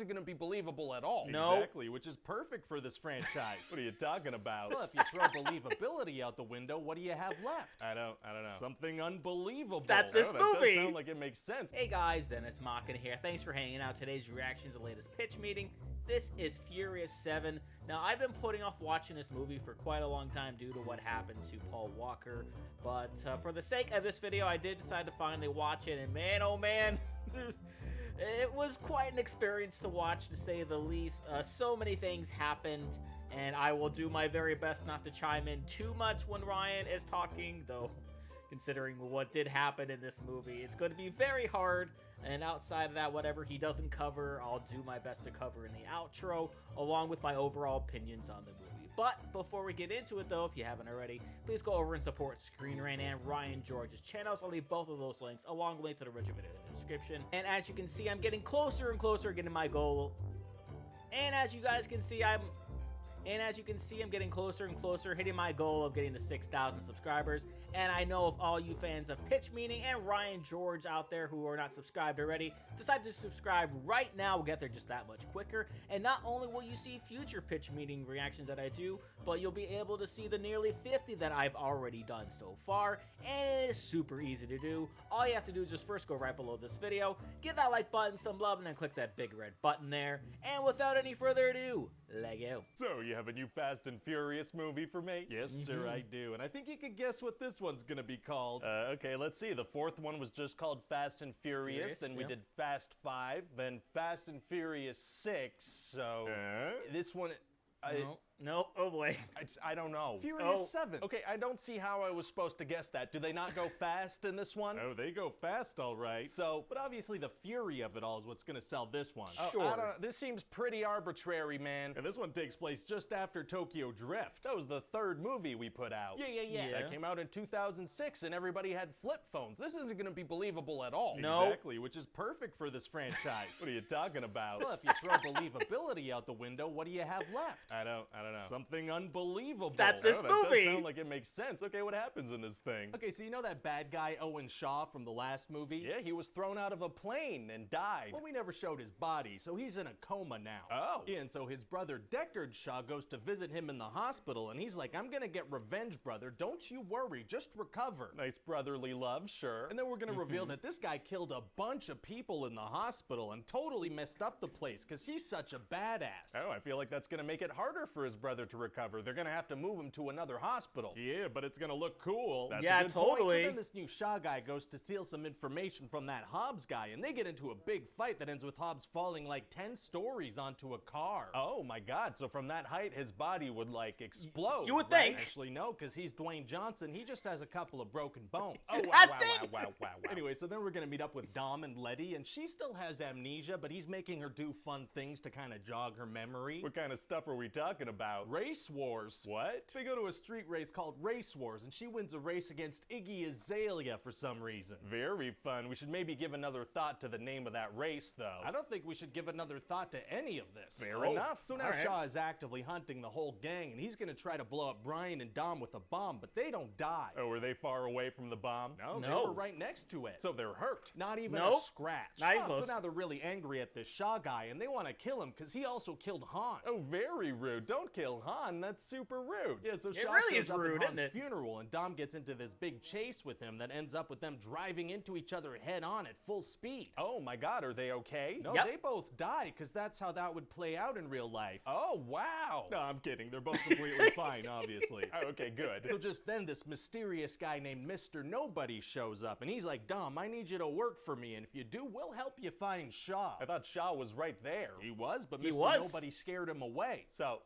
isn't going to be believable at all. No. Exactly, which is perfect for this franchise. What are you talking about? Well, if you throw believability out the window, what do you have left? I don't know. Something unbelievable. That's this That movie. does sound like it makes sense. Hey guys, Dennis Machina here. Thanks for hanging out. Today's reaction to the latest pitch meeting. This is Furious 7. Now, I've been putting off watching this movie for quite a long time due to what happened to Paul Walker. But for the sake of this video, I did decide to finally watch it. And man, oh man, it was quite an experience to watch, to say the least. So many things happened. And I will do my very best not to chime in too much when Ryan is talking, though considering what did happen in this movie, it's going to be very hard. And outside of that, whatever he doesn't cover, I'll do my best to cover in the outro, along with my overall opinions on the movie. But before we get into it, though, if you haven't already, please go over and support Screen Rant and Ryan George's channels. I'll leave both of those links, along with a link to the original video in the description. And as you can see, I'm getting closer and closer getting my goal. And as you guys can see, I'm getting closer and closer, hitting my goal of getting to 6,000 subscribers. And I know if all you fans of Pitch Meeting and Ryan George out there who are not subscribed already, decide to subscribe right now, we'll get there just that much quicker. And not only will you see future Pitch Meeting reactions that I do, but you'll be able to see the nearly 50 that I've already done so far. And it is super easy to do. All you have to do is just first go right below this video, give that like button some love, and then click that big red button there. And without any further ado, let go. So, you have a new Fast and Furious movie for me? Yes, sir, I do. And I think you can guess what this one's gonna be called. Okay, let's see. The fourth one was just called Fast and Furious. Then we did Fast 5. Then Fast and Furious 6. So, this one... No, oh boy. I don't know. Furious 7. Okay, I don't see how I was supposed to guess that. Do they not go fast in this one? Oh, they go fast, all right. So, but obviously the fury of it all is what's gonna sell this one. Sure. This seems pretty arbitrary, man. And this one takes place just after Tokyo Drift. That was the third movie we put out. Yeah. That came out in 2006 and everybody had flip phones. This isn't gonna be believable at all. No. Exactly, which is perfect for this franchise. What are you talking about? Well, if you throw believability out the window, what do you have left? I don't know. Something unbelievable. That's this That movie. does sound like it makes sense. Okay, what happens in this thing? Okay, so you know that bad guy Owen Shaw from the last movie? Yeah, he was thrown out of a plane and died. Well, we never showed his body, so he's in a coma now. Oh. Yeah, and so his brother Deckard Shaw goes to visit him in the hospital, and he's like, I'm gonna get revenge, brother. Don't you worry, just recover. Nice brotherly love, sure. And then we're gonna reveal that this guy killed a bunch of people in the hospital and totally messed up the place, because he's such a badass. Oh, I feel like that's gonna make it harder for his brother to recover. They're gonna have to move him to another hospital. Yeah, but it's gonna look cool. That's Yeah, a good totally. point. So then this new Shaw guy goes to steal some information from that Hobbs guy, and they get into a big fight that ends with Hobbs falling like 10 stories onto a car. Oh my god, so from that height, his body would like explode. You would right? think. Actually, no, because he's Dwayne Johnson. He just has a couple of broken bones. Oh, wow, That's it. wow. Anyway, so then we're gonna meet up with Dom and Letty, and she still has amnesia, but he's making her do fun things to kind of jog her memory. What kind of stuff are we talking about? Race wars. What? They go to a street race called Race Wars, and she wins a race against Iggy Azalea for some reason. Very fun. We should maybe give another thought to the name of that race, though. I don't think we should give another thought to any of this. Fair enough. So now All right. Shaw is actively hunting the whole gang, and he's gonna try to blow up Brian and Dom with a bomb, but they don't die. Oh, were they far away from the bomb? No, they No. were right next to it. So they're hurt. Not even Nope. a scratch. Not even So close. now they're really angry at this Shaw guy, and they want to kill him because he also killed Han. Oh, very rude. Don't kill Han. That's super rude. Yeah, so It Shaw really shows is up rude, at isn't Han's it? funeral, and Dom gets into this big chase with him that ends up with them driving into each other head on at full speed. Oh my god, are they okay? No, Yep. they both die, because that's how that would play out in real life. Oh, wow. No, I'm kidding. They're both completely fine, obviously. Oh, okay, good. So just then, this mysterious guy named Mr. Nobody shows up, and he's like, Dom, I need you to work for me, and if you do, we'll help you find Shaw. I thought Shaw was right there. He was, but He Mr. was. Nobody scared him away. So,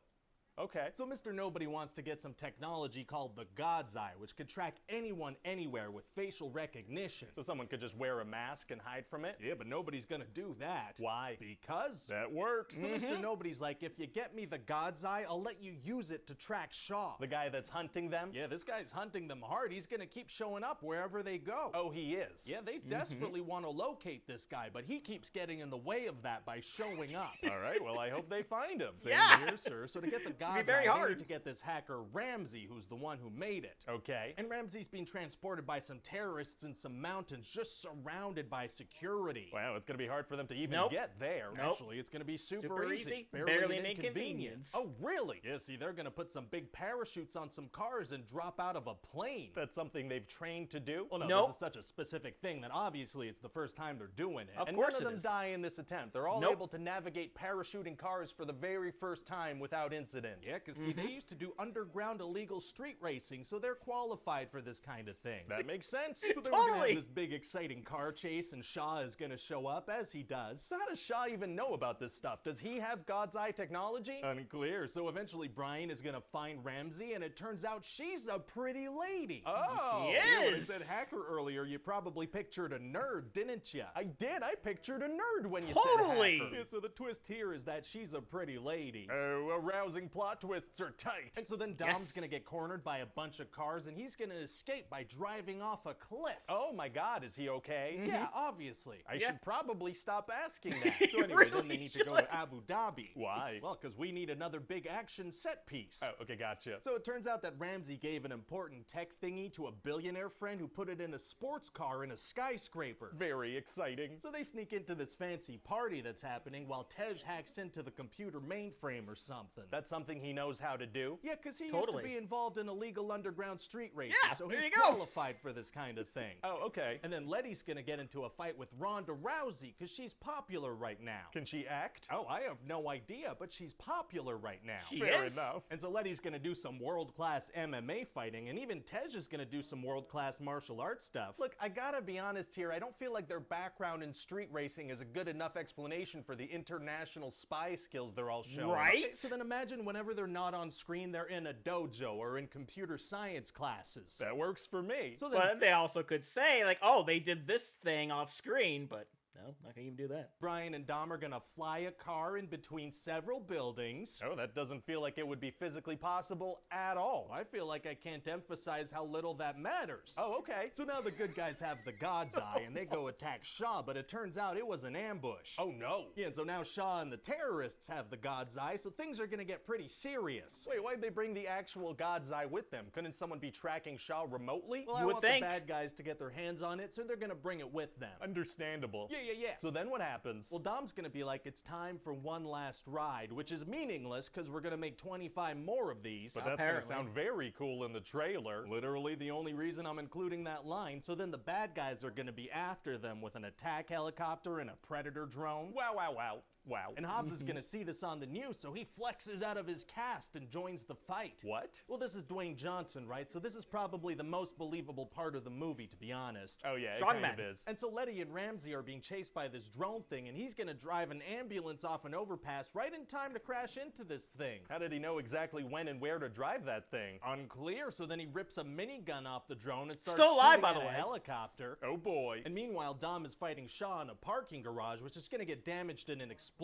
okay. So Mr. Nobody wants to get some technology called the God's Eye, which could track anyone anywhere with facial recognition. So someone could just wear a mask and hide from it? Yeah, but nobody's gonna do that. Why? Because. That works. So Mr. Nobody's like, if you get me the God's Eye, I'll let you use it to track Shaw. The guy that's hunting them? Yeah, this guy's hunting them hard. He's gonna keep showing up wherever they go. Oh, he is? Yeah, they desperately want to locate this guy, but he keeps getting in the way of that by showing up. All right, well, I hope they find him. Same Yeah. here, sir. So to get the God's be very Eye, they hard. need to get this hacker Ramsey, who's the one who made it. Okay. And Ramsey's being transported by some terrorists in some mountains, just surrounded by security. Wow, it's gonna be hard for them to even Nope. get there. Nope. Actually, it's gonna be super Super easy. easy, barely an inconvenience. Oh, really? Yeah, see, they're gonna put some big parachutes on some cars and drop out of a plane. That's something they've trained to do? Well, no, Nope. this is such a specific thing that obviously it's the first time they're doing it. Of And course none of it them is. die in this attempt. They're all Nope. able to navigate parachuting cars for the very first time without incident. Yeah, because see, they used to do underground illegal street racing, so they're qualified for this kind of thing. That makes sense. So then we're gonna Totally. have this big exciting car chase, and Shaw is gonna show up, as he does. So how does Shaw even know about this stuff? Does he have God's Eye technology? Unclear. So eventually Brian is gonna find Ramsey, and it turns out she's a pretty lady. Oh! She Yeah, when I is. said hacker earlier, you probably pictured a nerd, didn't you? I did. I pictured a nerd when you Totally. said hacker. Yeah, so the twist here is that she's a pretty lady. Oh, arousing plot twists are tight. And so then Dom's Yes. gonna get cornered by a bunch of cars, and he's gonna escape by driving off a cliff. Oh my God, is he okay? Yeah, obviously. I Yeah. should probably stop asking that. So anyway, then really they need to go should. to Abu Dhabi. Why? Well, because we need another big action set piece. Oh, okay, gotcha. So it turns out that Ramsey gave an important tech thingy to a billionaire friend who put it in a sports car in a skyscraper. Very exciting. So they sneak into this fancy party that's happening while Tej hacks into the computer mainframe or something. That's something he knows how to do. Yeah, because he Totally. used to be involved in illegal underground street racing, Yeah, so there he's you go. qualified for this kind of thing. Oh, okay. And then Letty's gonna get into a fight with Ronda Rousey because she's popular right now. Can she act? Oh, I have no idea, but she's popular right now. She Fair is. enough. And so Letty's gonna do some world-class MMA fighting, and even Tej is gonna do some world-class martial arts stuff. Look, I gotta be honest here. I don't feel like their background in street racing is a good enough explanation for the international spy skills they're all showing. Right? So then imagine whenever they're not on screen, they're in a dojo or in computer science classes. That works for me. So then But they also could say, like, oh, they did this thing off screen, but no, not gonna even do that. Brian and Dom are gonna fly a car in between several buildings. Oh, that doesn't feel like it would be physically possible at all. I feel like I can't emphasize how little that matters. Oh, okay. So now the good guys have the God's Eye and they go attack Shaw, but it turns out it was an ambush. Oh, no. Yeah, and so now Shaw and the terrorists have the God's Eye, so things are gonna get pretty serious. Wait, why'd they bring the actual God's Eye with them? Couldn't someone be tracking Shaw remotely? Well, I You would want think. the bad guys to get their hands on it, so they're gonna bring it with them. Understandable. Yeah. So then what happens? Well, Dom's gonna be like, it's time for one last ride, which is meaningless because we're gonna make 25 more of these. But that's Apparently. gonna sound very cool in the trailer. Literally the only reason I'm including that line. So then the bad guys are gonna be after them with an attack helicopter and a predator drone. Wow, wow, wow. Wow. And Hobbs is gonna see this on the news, so he flexes out of his cast and joins the fight. What? Well, this is Dwayne Johnson, right? So this is probably the most believable part of the movie, to be honest. Oh yeah, it Strong kind of man. is. And so Letty and Ramsey are being chased by this drone thing, and he's gonna drive an ambulance off an overpass right in time to crash into this thing. How did he know exactly when and where to drive that thing? Unclear, so then he rips a minigun off the drone and starts Still alive, shooting by at the a way. helicopter. Oh boy. And meanwhile, Dom is fighting Shaw in a parking garage, which is gonna get damaged in an explosion.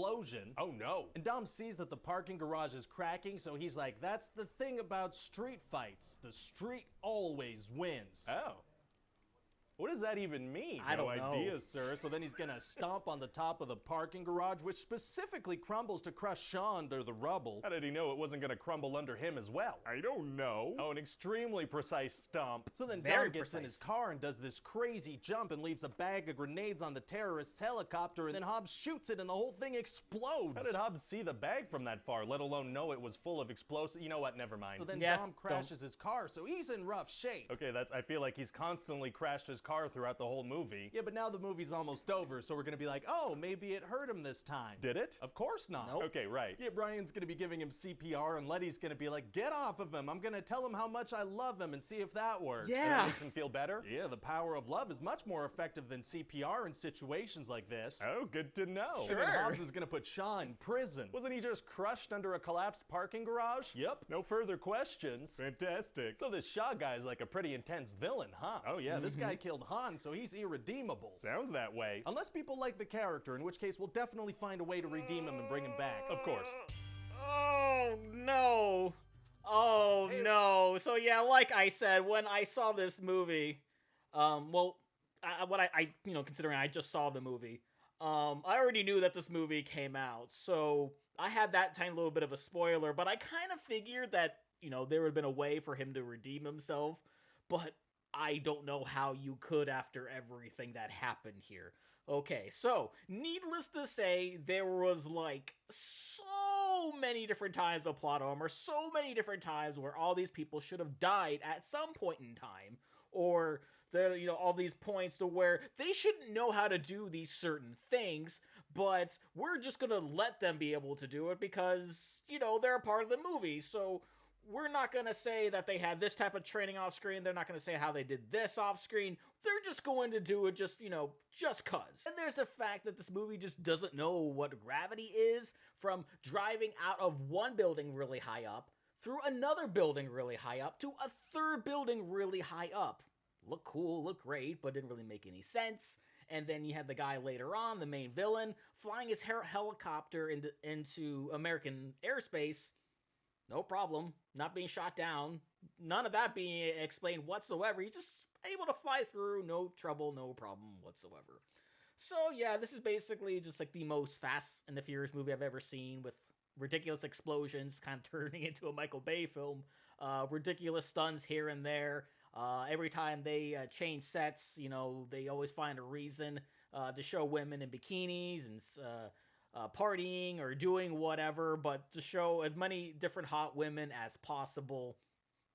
Oh no. And Dom sees that the parking garage is cracking, so he's like, that's the thing about street fights. The street always wins. Oh. What does that even mean? I don't No know. idea, sir. So then he's gonna stomp on the top of the parking garage, which specifically crumbles to crush Shaw under the rubble. How did he know it wasn't gonna crumble under him as well? I don't know. Oh, an extremely precise stomp. So then Very Dom gets in his precise. car and does this crazy jump and leaves a bag of grenades on the terrorist's helicopter, and then Hobbs shoots it and the whole thing explodes. How did Hobbs see the bag from that far, let alone know it was full of explosives? You know what? Never mind. So then Yeah, Dom crashes his car, so he's in rough shape. Okay, I feel like he's constantly crashed his car throughout the whole movie. Yeah, but now the movie's almost over, so we're gonna be like, oh, maybe it hurt him this time. Did it? Of course not. Nope. Okay, right. Yeah, Brian's gonna be giving him CPR, and Letty's gonna be like, get off of him. I'm gonna tell him how much I love him and see if that works. That Yeah. makes him feel better? Yeah, the power of love is much more effective than CPR in situations like this. Oh, good to know. And then Sure. Hobbs is gonna put Shaw in prison. Wasn't he just crushed under a collapsed parking garage? Yep. No further questions. Fantastic. So this Shaw guy's like a pretty intense villain, huh? Oh yeah, this guy killed Han, so he's irredeemable. Sounds that way. Unless people like the character, in which case we'll definitely find a way to redeem him and bring him back. Of course. Oh no. Oh no. So yeah, like I said, when I saw this movie, well, considering I just saw the movie, I already knew that this movie came out. So I had that tiny little bit of a spoiler, but I kind of figured that, there would have been a way for him to redeem himself, but I don't know how you could after everything that happened here. Okay, so, needless to say, there was, like, so many different times of plot armor, so many different times where all these people should have died at some point in time, or there, all these points to where they shouldn't know how to do these certain things, but we're just gonna let them be able to do it because, they're a part of the movie, so we're not going to say that they had this type of training off screen. They're not going to say how they did this off screen. They're just going to do it just cuz. And there's the fact that this movie just doesn't know what gravity is, from driving out of one building really high up, through another building really high up, to a third building really high up. Look cool, look great, but didn't really make any sense. And then you had the guy later on, the main villain, flying his helicopter into American airspace. No problem. Not being shot down. None of that being explained whatsoever. He's just able to fly through. No trouble, no problem whatsoever. So yeah, this is basically just like the most Fast and the Furious movie I've ever seen, with ridiculous explosions kind of turning into a Michael Bay film. Ridiculous stunts here and there. Every time they change sets, they always find a reason to show women in bikinis and partying or doing whatever, but to show as many different hot women as possible.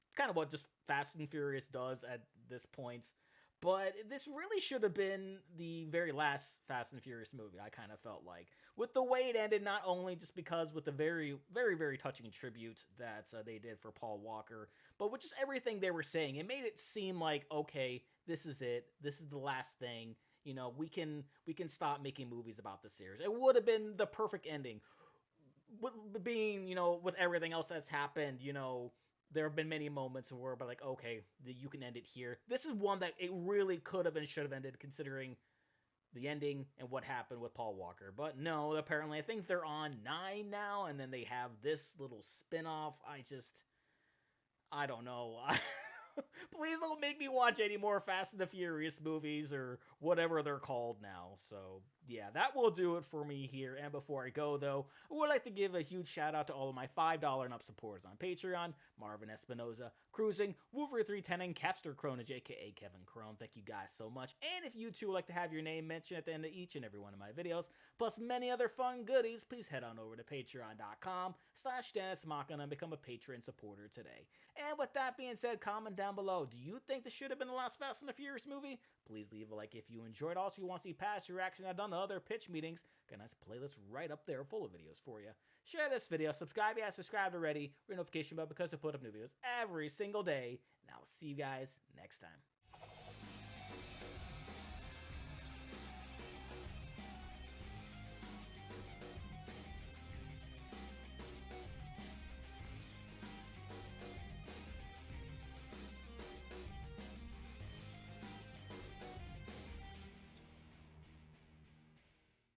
It's kind of what just Fast and Furious does at this point. But this really should have been the very last Fast and Furious movie, I kind of felt like. With the way it ended, not only just because with the very, very, very touching tribute that they did for Paul Walker, but with just everything they were saying. It made it seem like, okay, this is it. This is the last thing. We can stop making movies about the series. It would have been the perfect ending. Being, with everything else that's happened, there have been many moments where, but like, okay, you can end it here. This is one that it really could have and should have ended, considering the ending and what happened with Paul Walker. But no, apparently, I think they're on 9 now, and then they have this little spin-off. I don't know. Please don't make me watch any more Fast and the Furious movies or whatever they're called now. So, yeah, that will do it for me here. And before I go, though, I would like to give a huge shout out to all of my $5 and up supporters on Patreon: Marvin Espinoza, Cruising, Wolver310, and Capster Cronage, aka Kevin Crone. Thank you guys so much. And if you too would like to have your name mentioned at the end of each and every one of my videos, plus many other fun goodies, please head on over to patreon.com/DennisMachina and become a Patreon supporter today. And with that being said, comment down below. Do you think this should have been the last Fast and the Furious movie? Please leave a like if you enjoyed. Also, you want to see past reactions I've done to other pitch meetings, got a nice playlist right up there full of videos for you. Share this video, subscribe if you haven't subscribed already, ring notification bell because I put up new videos every single day, and I will see you guys next time.